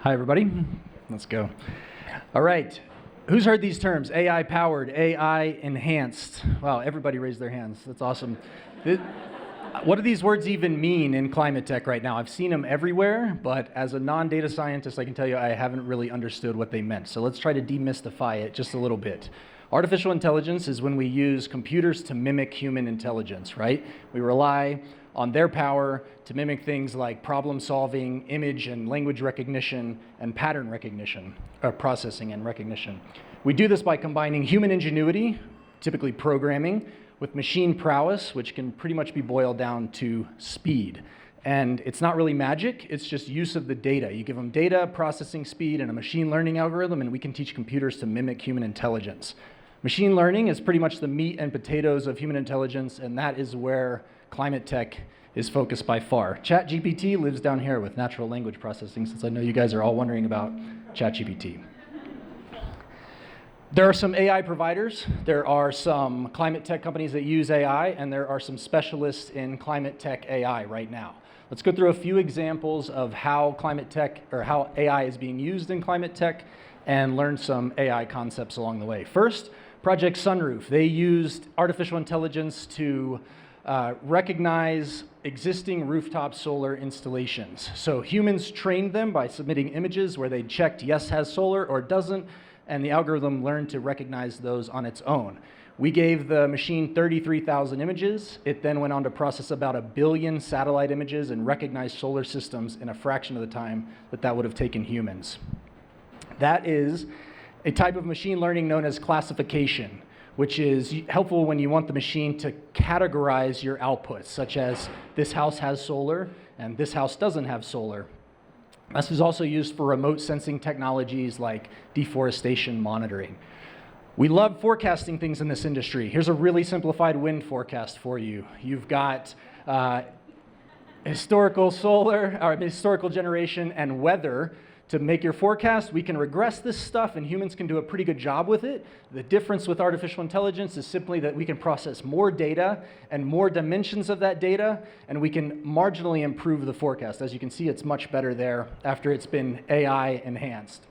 Hi, everybody. Let's go. All right. Who's heard these terms? AI powered, AI enhanced. Wow, everybody raised their hands. That's awesome. What do these words even mean in climate tech right now? I've seen them everywhere, but as a non-data scientist, I can tell you I haven't really understood what they meant. So let's try to demystify it just a little bit. Artificial intelligence is when we use computers to mimic human intelligence, right? We rely on their power to mimic things like problem solving, image and language recognition, and pattern recognition, or processing and recognition. We do this by combining human ingenuity, typically programming, with machine prowess, which can pretty much be boiled down to speed. And it's not really magic, it's just use of the data. You give them data, processing speed, and a machine learning algorithm, and we can teach computers to mimic human intelligence. Machine learning is pretty much the meat and potatoes of human intelligence, and that is where climate tech is focused by far. ChatGPT lives down here with natural language processing, since I know you guys are all wondering about ChatGPT. There are some AI providers, there are some climate tech companies that use AI, and there are some specialists in climate tech AI right now. Let's go through a few examples of how climate tech, or how AI is being used in climate tech, and learn some AI concepts along the way. First, Project Sunroof. They used artificial intelligence to recognize existing rooftop solar installations. So humans trained them by submitting images where they checked yes has solar or doesn't, and the algorithm learned to recognize those on its own. We gave the machine 33,000 images. It then went on to process about 1 billion satellite images and recognize solar systems in a fraction of the time that would have taken humans. That is a type of machine learning known as classification, which is helpful when you want the machine to categorize your outputs, such as this house has solar and this house doesn't have solar. This is also used for remote sensing technologies like deforestation monitoring. We love forecasting things in this industry. Here's a really simplified wind forecast for you. You've got historical generation and weather. To make your forecast, we can regress this stuff and humans can do a pretty good job with it. The difference with artificial intelligence is simply that we can process more data and more dimensions of that data, and we can marginally improve the forecast. As you can see, it's much better there after it's been AI enhanced.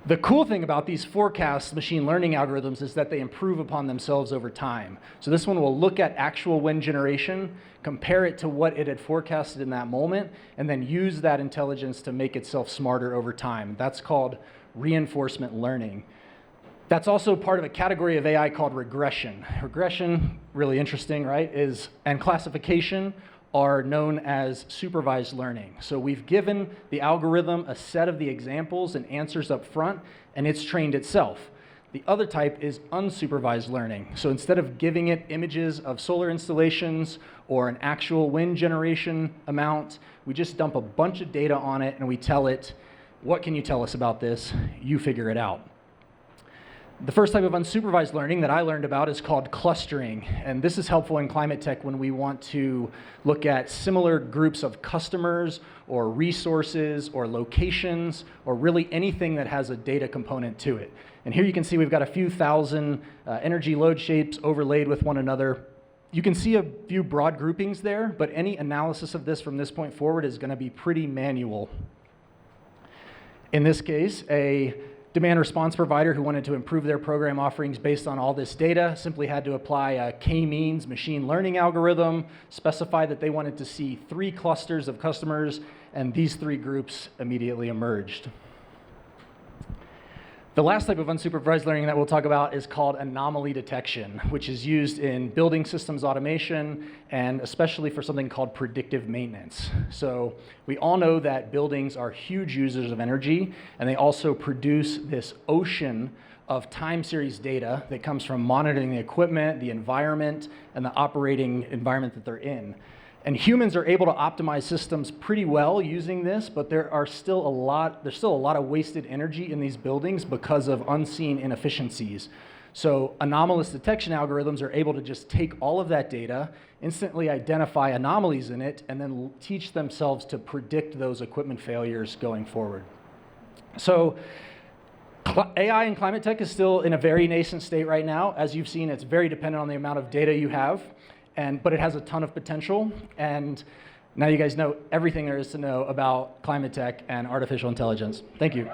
The cool thing about these forecast machine learning algorithms is that they improve upon themselves over time. So this one will look at actual wind generation, compare it to what it had forecasted in that moment, and then use that intelligence to make itself smarter over time. That's called reinforcement learning. That's also part of a category of AI called regression. Regression, really interesting, right, and classification are known as supervised learning. So we've given the algorithm a set of the examples and answers up front, and it's trained itself. The other type is unsupervised learning. So instead of giving it images of solar installations or an actual wind generation amount, we just dump a bunch of data on it and we tell it, what can you tell us about this? You figure it out. The first type of unsupervised learning that I learned about is called clustering, and this is helpful in climate tech when we want to look at similar groups of customers or resources or locations or really anything that has a data component to it. And here you can see we've got a few thousand energy load shapes overlaid with one another. You can see a few broad groupings there, but any analysis of this from this point forward is going to be pretty manual. In this case, a demand response provider who wanted to improve their program offerings based on all this data simply had to apply a k-means machine learning algorithm, specify that they wanted to see 3 clusters of customers, and these 3 groups immediately emerged. The last type of unsupervised learning that we'll talk about is called anomaly detection, which is used in building systems automation and especially for something called predictive maintenance. So we all know that buildings are huge users of energy, and they also produce this ocean of time series data that comes from monitoring the equipment, the environment, and the operating environment that they're in. And humans are able to optimize systems pretty well using this, but there's still a lot of wasted energy in these buildings because of unseen inefficiencies. So anomalous detection algorithms are able to just take all of that data, instantly identify anomalies in it, and then teach themselves to predict those equipment failures going forward. So AI in climate tech is still in a very nascent state right now. As you've seen, it's very dependent on the amount of data you have. But it has a ton of potential, and Now you guys know everything there is to know about climate tech and artificial intelligence. Thank you.